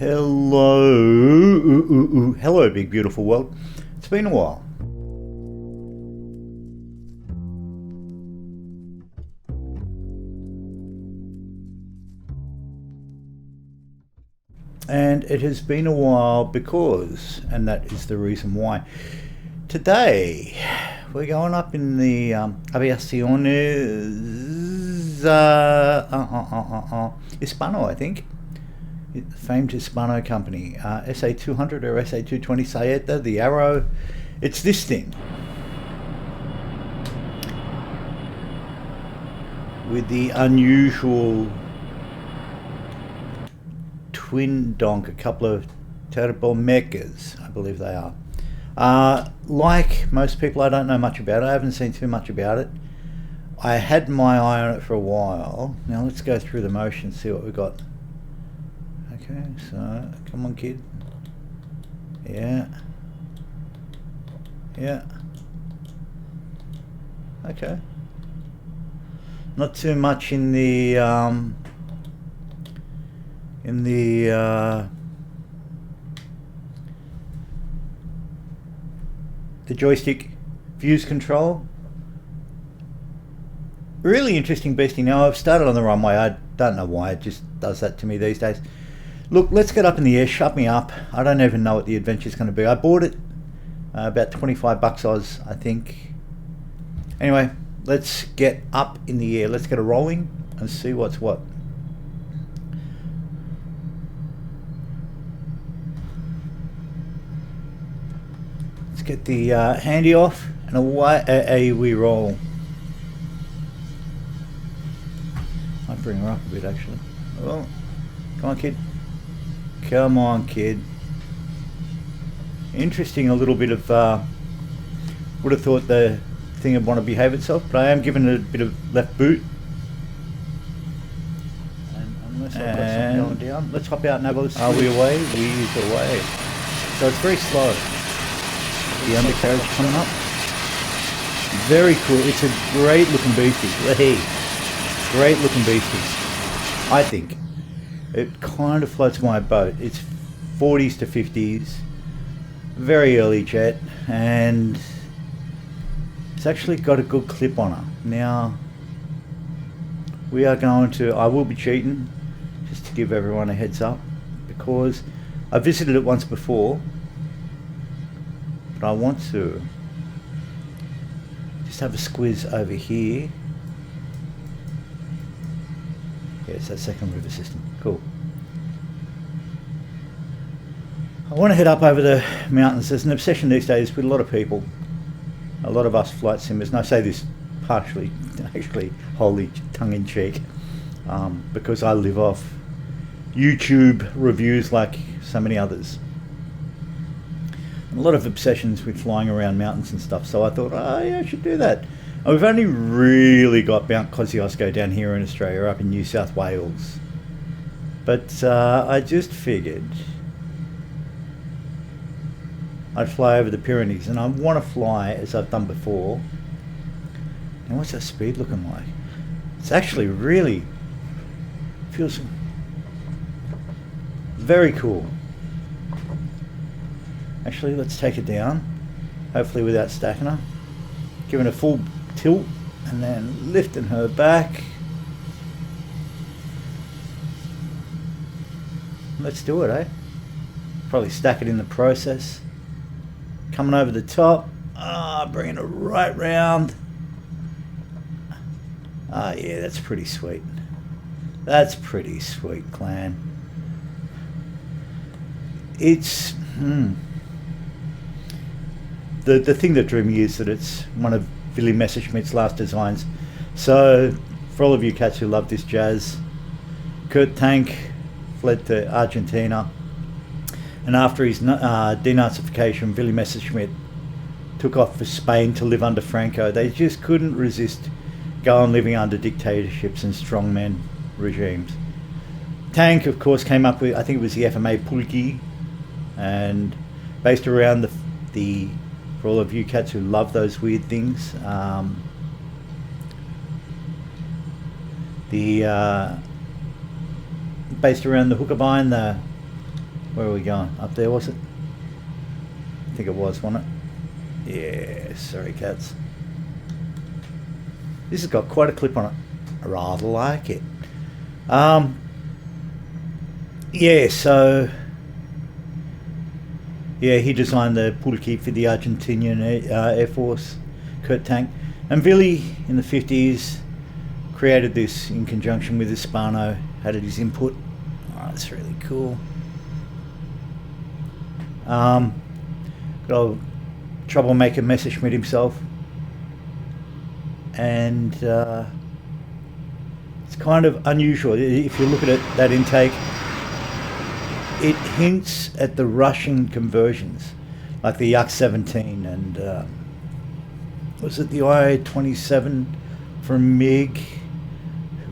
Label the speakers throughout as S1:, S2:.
S1: Hello, hello, big beautiful world. It's been a while. And it has been a while because, and that is the reason why. Today, we're going up in the Aviacion Hispano, I think. Famed Hispano company. HA-200 or HA-220 Saeta, the Arrow. It's this thing. With the unusual twin donk, a couple of turbo mechas, I believe they are. Like most people, I don't know much about it. I haven't seen too much about it. I had my eye on it for a while. Now let's go through the motions, see what we got. Okay, so come on, kid. Yeah. Okay. Not too much in the joystick views control. Really interesting beastie. Now I've started on the runway. I don't know why it just does that to me these days. Look, let's get up in the air, shut me up. I don't even know what the adventure's going to be. I bought it about 25 bucks Oz, I think. Anyway, let's get up in the air. Let's get a rolling and see what's what. Let's get the handy off and away we roll. Might bring her up a bit actually. Oh, come on, kid. Come on, kid. Interesting, a little bit of, would have thought the thing would want to behave itself, but I am giving it a bit of left boot. And unless I've got something going down, let's hop out and have a look. Are we away? We is away. So it's very slow. The undercarriage coming up. Very cool. It's a great looking beastie. Hey, great looking beastie, I think. It kind of floats my boat. It's 40s to 50s, very early jet, and it's actually got a good clip on her. Now, we are going to, I will be cheating, just to give everyone a heads up, because I visited it once before, but I want to just have a squiz over here. Yeah, it's that second river system. Cool. I want to head up over the mountains. There's an obsession these days with a lot of people, a lot of us flight simmers, and I say this partially, actually wholly tongue-in-cheek, because I live off YouTube reviews like so many others. A lot of obsessions with flying around mountains and stuff, so I thought, oh yeah, I should do that. And we've only really got Mount Kosciuszko down here in Australia, up in New South Wales. But I just figured I'd fly over the Pyrenees, and I want to fly as I've done before. And what's that speed looking like? It's actually really feels very cool. Actually, let's take it down, hopefully without stacking her. Giving a full tilt and then lifting her back. Let's do it, eh? Probably stack it in the process. Coming over the top, bringing it right round. Yeah, that's pretty sweet. That's pretty sweet, clan. It's the thing that drew me is that it's one of Willy Messerschmitt's last designs. So for all of you cats who love this jazz, Kurt Tank fled to Argentina, and after his denazification, Willy Messerschmitt took off for Spain to live under Franco. They just couldn't resist going living under dictatorships and strongman regimes. Tank, of course, came up with, I think it was the FMA Pulki, and based around the for all of you cats who love those weird things, based around the Hookabine, Where are we going? Up there, was it? I think it was, wasn't it? Yeah, sorry cats. This has got quite a clip on it. I rather like it. Yeah, so... Yeah, he designed the pulki for the Argentinian Air Force Kurt tank. And Willy, in the 50s, created this in conjunction with Hispano, had his input. Oh, that's really cool. Got a troublemaker Messerschmitt himself. And it's kind of unusual. If you look at it, that intake, it hints at the Russian conversions, like the Yak-17 and was it the HA-200 from MiG,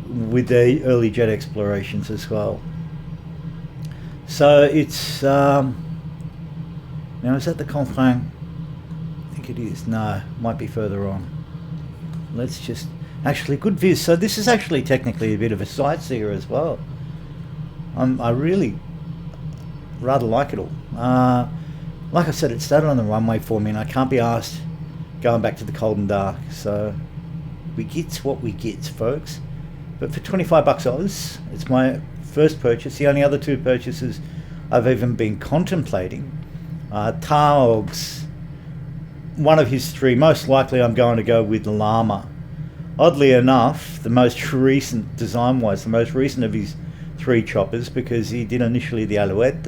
S1: with the early jet explorations as well. So it's now, is that the Confront? I think it is. No, might be further on. Let's just actually, good viz. So this is actually technically a bit of a sightseer as well. I really rather like it all. Like I said, it started on the runway for me, and I can't be asked going back to the cold and dark. So we gets what we gets, folks. But for 25 bucks Oz, it's my first purchase. The only other two purchases I've even been contemplating. Taug's, one of his three. Most likely I'm going to go with the Llama. Oddly enough, the most recent, design-wise, the most recent of his three choppers, because he did initially the Alouette,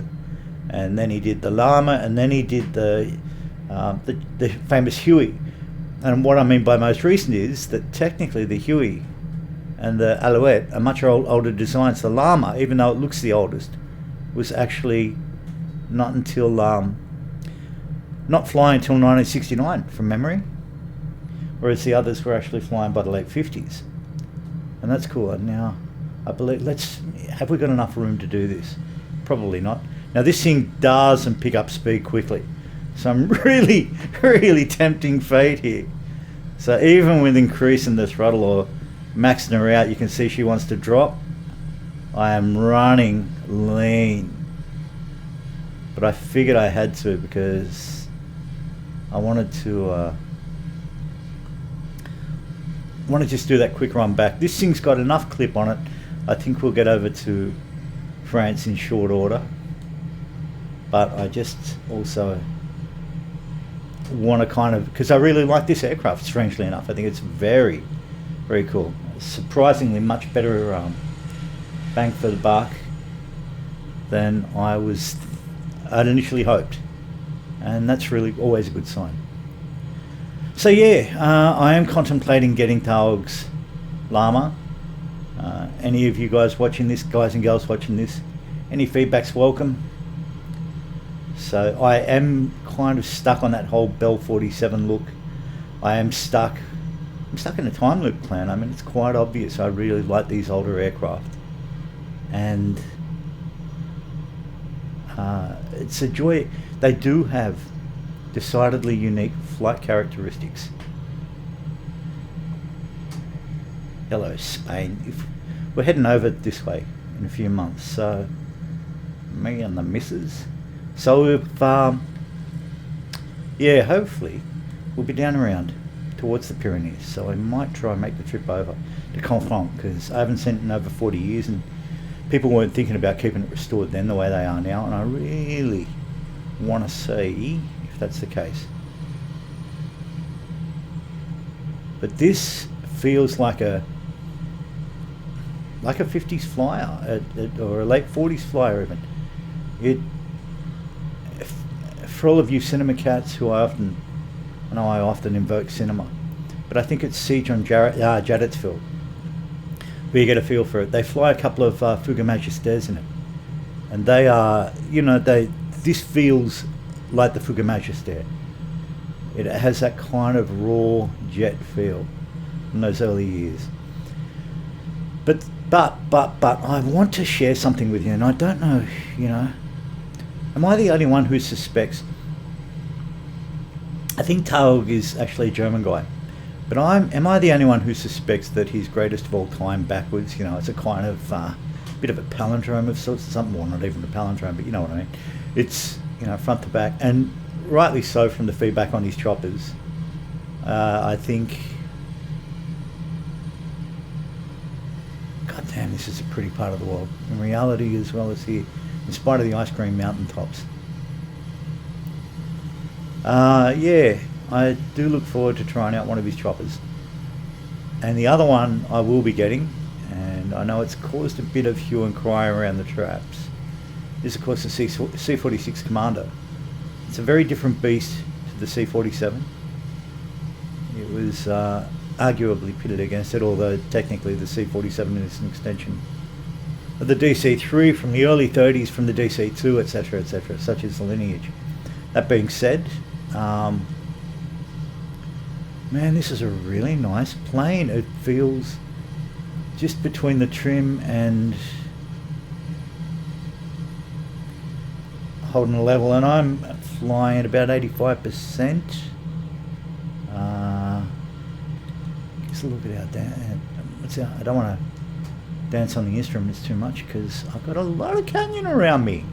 S1: and then he did the Llama, and then he did the famous Huey. And what I mean by most recent is that technically the Huey and the Alouette are much older designs. The Llama, even though it looks the oldest, was actually not until not flying until 1969 from memory, whereas the others were actually flying by the late 50s. And that's cool. And now I believe, have we got enough room to do this? Probably not. Now this thing doesn't pick up speed quickly, so I'm really, really tempting fate here. So even with increasing the throttle or maxing her out, you can see she wants to drop. I am running lean, but I figured I had to because I wanted to just do that quick run back. This thing's got enough clip on it. I think we'll get over to France in short order, but I just also want to kind of, because I really like this aircraft, strangely enough. I think it's very, very cool. Surprisingly much better bang for the buck than I'd initially hoped, and that's really always a good sign. So yeah, I am contemplating getting Taug's Llama. Any of you guys watching this, guys and girls watching this, any feedback's welcome. So I am kind of stuck on that whole Bell 47 look. I'm stuck in a time loop plan. I mean, it's quite obvious I really like these older aircraft, and it's a joy. They do have decidedly unique flight characteristics. Hello, Spain. We're heading over this way in a few months, so me and the missus. So if yeah, hopefully we'll be down around towards the Pyrenees. So I might try and make the trip over to Confront, because I haven't seen it in over 40 years, and people weren't thinking about keeping it restored then the way they are now, and I really want to see if that's the case. But this feels like a 50s flyer, or a late 40s flyer even. For all of you cinema cats who I often invoke cinema, but I think it's Siege on Jadotville where you get a feel for it. They fly a couple of Fouga Magisters in it, and they are, this feels like the Fouga Magister. It has that kind of raw jet feel in those early years. But I want to share something with you, and I don't know, am I the only one who suspects? I think Taug is actually a German guy, but am I the only one who suspects that his greatest of all time backwards, it's a kind of bit of a palindrome of sorts, something, well, not even a palindrome, but you know what I mean. It's, you know, front to back, and rightly so from the feedback on his choppers. I think, god damn, this is a pretty part of the world in reality as well as here, in spite of the ice cream mountaintops. Yeah, I do look forward to trying out one of his choppers. And the other one I will be getting, and I know it's caused a bit of hue and cry around the traps, is of course the C-46 Commander. It's a very different beast to the C-47. It was arguably pitted against it, although technically the C-47 is an extension of the DC-3 from the early 30s, from the DC-2, etc., etc., such as the lineage. That being said, man, this is a really nice plane. It feels just between the trim and holding a level, and I'm flying at about 85%. Just look at how I don't want to dance on the instruments too much because I've got a lot of canyon around me.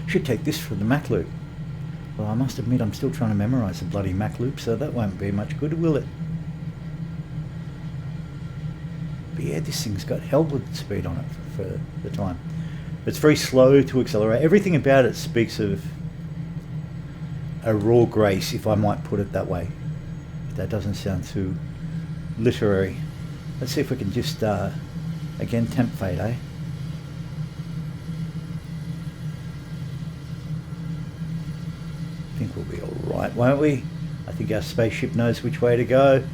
S1: Should take this for the Mac loop. Well, I must admit I'm still trying to memorise the bloody Mac loop, so that won't be much good, will it? But yeah, this thing's got hell with speed on it for the time. It's very slow to accelerate. Everything about it speaks of a raw grace, if I might put it that way. If that doesn't sound too literary. Let's see if we can just, again, temp fade, eh? I think we'll be alright, won't we? I think our spaceship knows which way to go.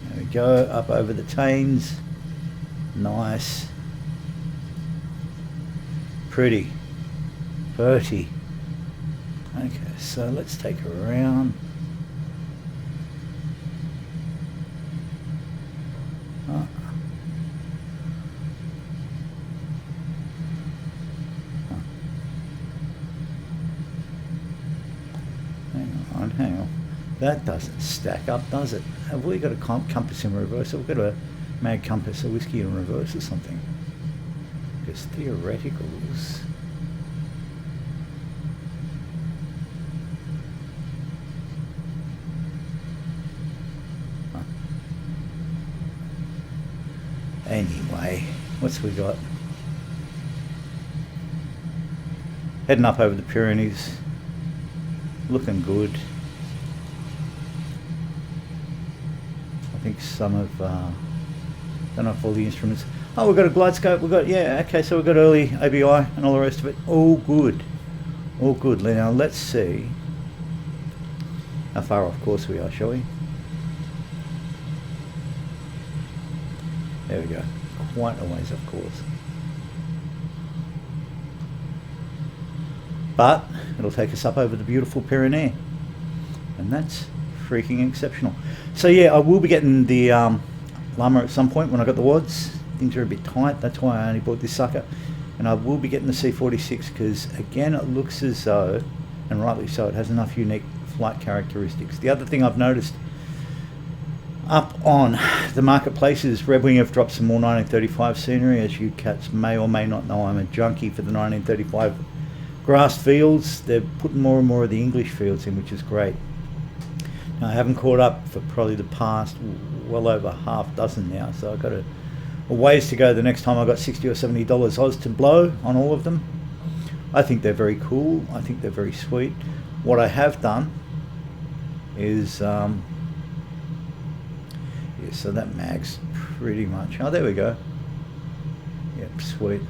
S1: There we go, up over the Thames. Nice. Pretty. Okay, so let's take a round. Hang on. That doesn't stack up, does it? Have we got a compass in reverse? We've got a mag compass, a whiskey in reverse or something. Because theoreticals. Huh. Anyway, what's we got? Heading up over the Pyrenees. Looking good. I think some of, don't know if all the instruments. Oh, we've got a glide scope. We've got, yeah, okay, so we've got early ABI and all the rest of it. All good. All good. Now let's see how far off course we are, shall we? There we go. Quite a ways off course. But it'll take us up over the beautiful Pyrenees, and that's freaking exceptional. So yeah, I will be getting the Llama at some point when I got the wads. Things are a bit tight, that's why I only bought this sucker. And I will be getting the C-46 because again it looks as though, and rightly so, it has enough unique flight characteristics. The other thing I've noticed up on the marketplace is Red Wing have dropped some more 1935 scenery. As you cats may or may not know, I'm a junkie for the 1935 grass fields. They're putting more and more of the English fields in, which is great. Now, I haven't caught up for probably the past well over half dozen now, so I've got a ways to go the next time I've got $60 or $70 Oz to blow on all of them. I think they're very cool. I think they're very sweet. What I have done is, yeah, so that mag's pretty much, oh, there we go. Yep, sweet.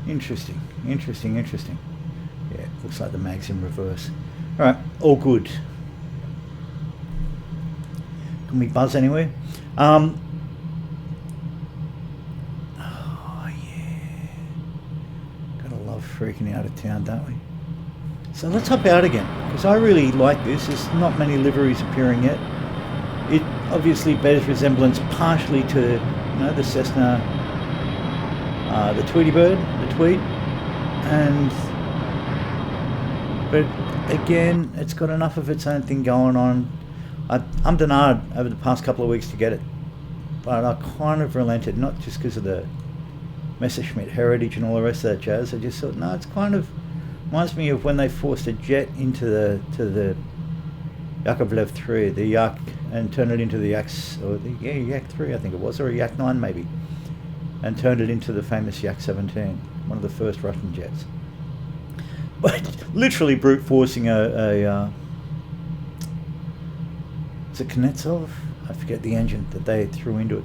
S1: Interesting. Yeah, looks like the mag's in reverse. Alright, all good. Can we buzz anywhere? Oh yeah. Gotta love freaking out of town, don't we? So let's hop out again, because I really like this. There's not many liveries appearing yet. It obviously bears resemblance partially to, you know, the Cessna, the Tweety Bird, the Tweed. but again, it's got enough of its own thing going on. I'm denied over the past couple of weeks to get it, but I kind of relented, not just because of the Messerschmitt heritage and all the rest of that jazz. I just thought, no, it's kind of reminds me of when they forced a jet into the Yakovlev 3, the Yak, and turned it into the Yaks, or the Yak 3, I think it was, or a Yak 9 maybe, and turned it into the famous Yak-17, one of the first Russian jets. But literally brute forcing is it Kuznetsov? I forget the engine that they threw into it.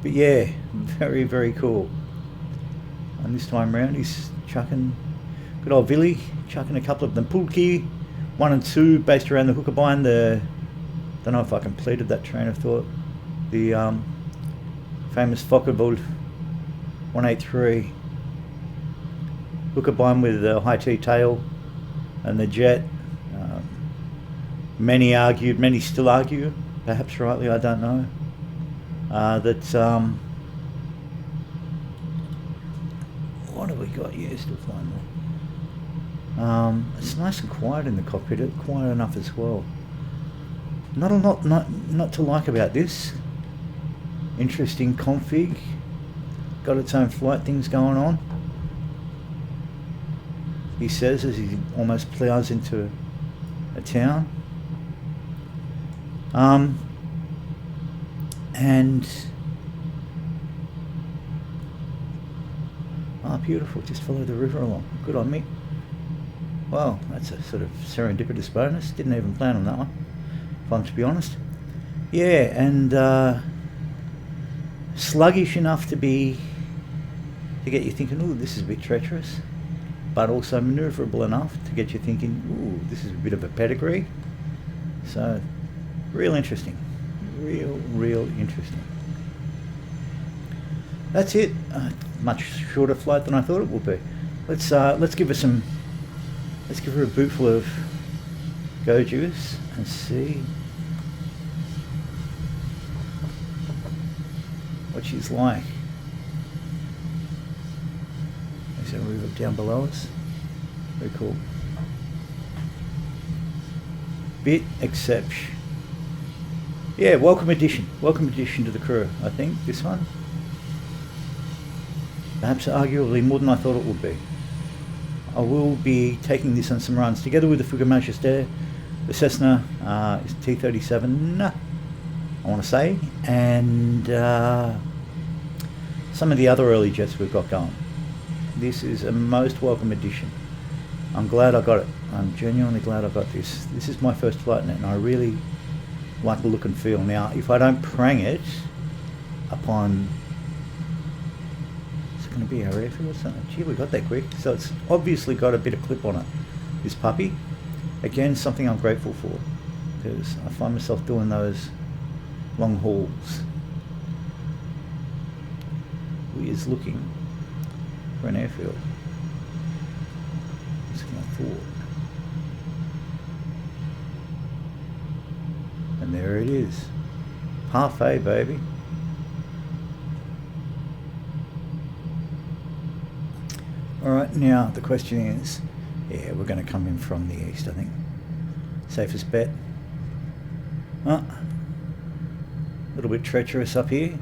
S1: But yeah, very, very cool. And this time round he's chucking, good old Billy, chucking a couple of them Pulki, 1 and 2, based around the Hookerbine. Don't know if I completed that train of thought. The famous Focke-Wulf 183 Hookerbine with the high T tail and the jet. Many argued, many still argue, perhaps rightly, I don't know, that what have we got? Yeah, still flying more. It's nice and quiet in the cockpit, quiet enough as well. Not a lot not to like about this. Interesting config, got its own flight things going on, he says as he almost plows into a town. And beautiful, just follow the river along. Good on me. Well, that's a sort of serendipitous bonus. Didn't even plan on that one, if I'm to be honest. Yeah, and sluggish enough to get you thinking, ooh, this is a bit treacherous, but also manoeuvrable enough to get you thinking, ooh, this is a bit of a pedigree. So, real interesting. Real interesting. That's it. Much shorter flight than I thought it would be. Let's give her a bootful of go juice and see what she's like. There's a river down below us. Very cool. Bit exception. Yeah, welcome addition to the crew, I think, this one. Perhaps arguably more than I thought it would be. I will be taking this on some runs together with the Fugger Majesté, the Cessna is T-37, I want to say, and some of the other early jets we've got going. This is a most welcome addition. I'm glad I got it. I'm genuinely glad I got this. This is my first flight in it, and I really like the look and feel. Now, if I don't prang it upon, is it going to be our airfield or something? Gee, we got that quick. So it's obviously got a bit of clip on it, this puppy. Again, something I'm grateful for, because I find myself doing those long hauls. We is looking for an airfield. Just going forward. And there it is. Parfait, baby. Alright, now the question is, yeah, we're going to come in from the east, I think. Safest bet. A little bit treacherous up here.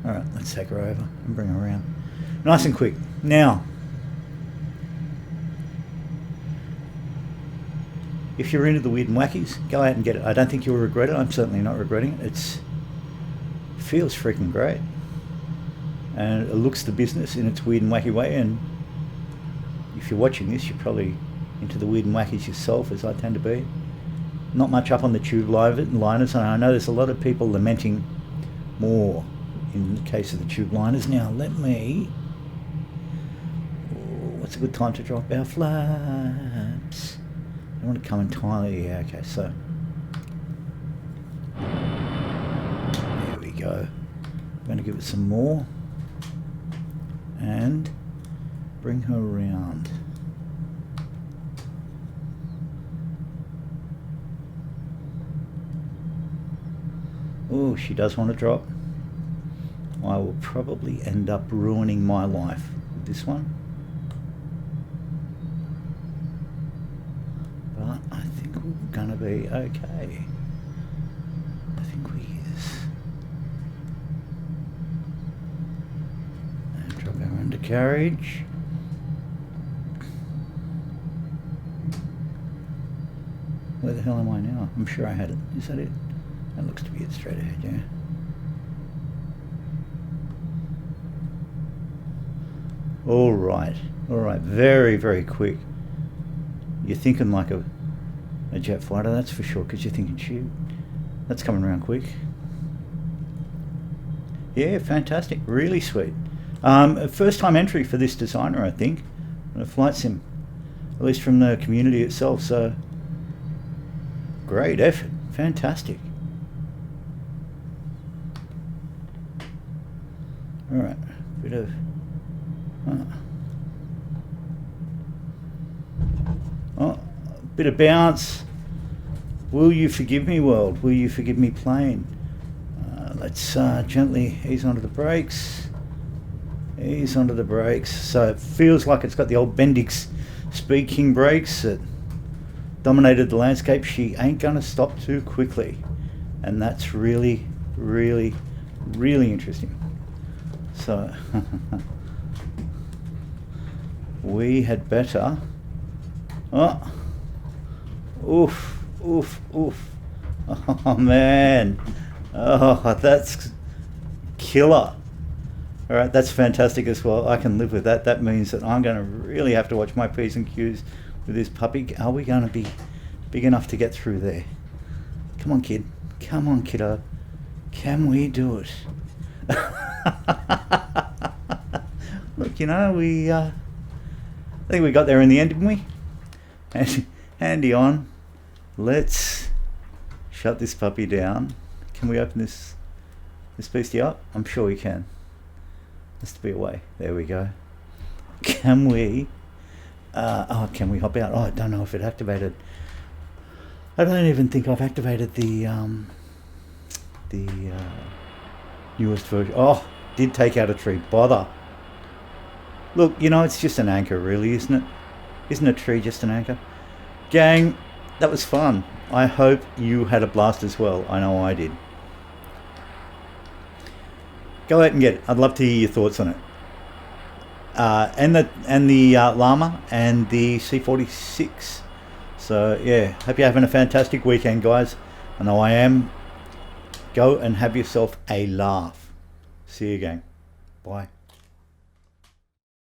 S1: Alright, let's take her over and bring her around. Nice and quick. Now, if you're into the weird and wackies, go out and get it. I don't think you'll regret it. I'm certainly not regretting it. It feels freaking great. And it looks the business in its weird and wacky way. And if you're watching this, you're probably into the weird and wackies yourself, as I tend to be. Not much up on the tube liners. And I know there's a lot of people lamenting more in the case of the tube liners. Now, let me... what's a good time to drop our flaps? I want to come entirely, yeah, okay, so there we go. I'm going to give it some more and bring her around. Oh, she does want to drop. I will probably end up ruining my life with this one. gonna be okay. I think we is. And drop our undercarriage. Where the hell am I now? I'm sure I had it. Is that it? That looks to be it straight ahead, yeah. All right, very, very quick. You're thinking like a jet fighter, that's for sure, because you're thinking, shoot, that's coming around quick. Yeah, fantastic, really sweet. First time entry for this designer, I think, on a flight sim, at least from the community itself, so great effort, fantastic. All right, bit of bit of bounce. Will you forgive me, world? Will you forgive me, plane? Let's gently ease onto the brakes. Ease onto the brakes. So it feels like it's got the old Bendix Speed King brakes that dominated the landscape. She ain't gonna stop too quickly, and that's really, really, really interesting. So we had better. Oh, oof, oof, oof. Oh man, oh, that's killer. All right, that's fantastic as well. I can live with that. That means that I'm going to really have to watch my P's and Q's with this puppy. Are we going to be big enough to get through there? Come on, kid. Come on, kiddo. Can we do it? Look, you know, I think we got there in the end, didn't we? And handy on. Let's shut this puppy down. Can we open this beastie up? I'm sure we can. Has to be away. There we go. Can we? Can we hop out? Oh, I don't know if it activated. I don't even think I've activated the newest version. Oh, did take out a tree. Bother. Look, you know, it's just an anchor, really, isn't it? Isn't a tree just an anchor? Gang, that was fun. I hope you had a blast as well. I know I did. Go out and get it. I'd love to hear your thoughts on it. And the Llama and the C46. So yeah, hope you're having a fantastic weekend, guys. I know I am. Go and have yourself a laugh. See you again. Bye.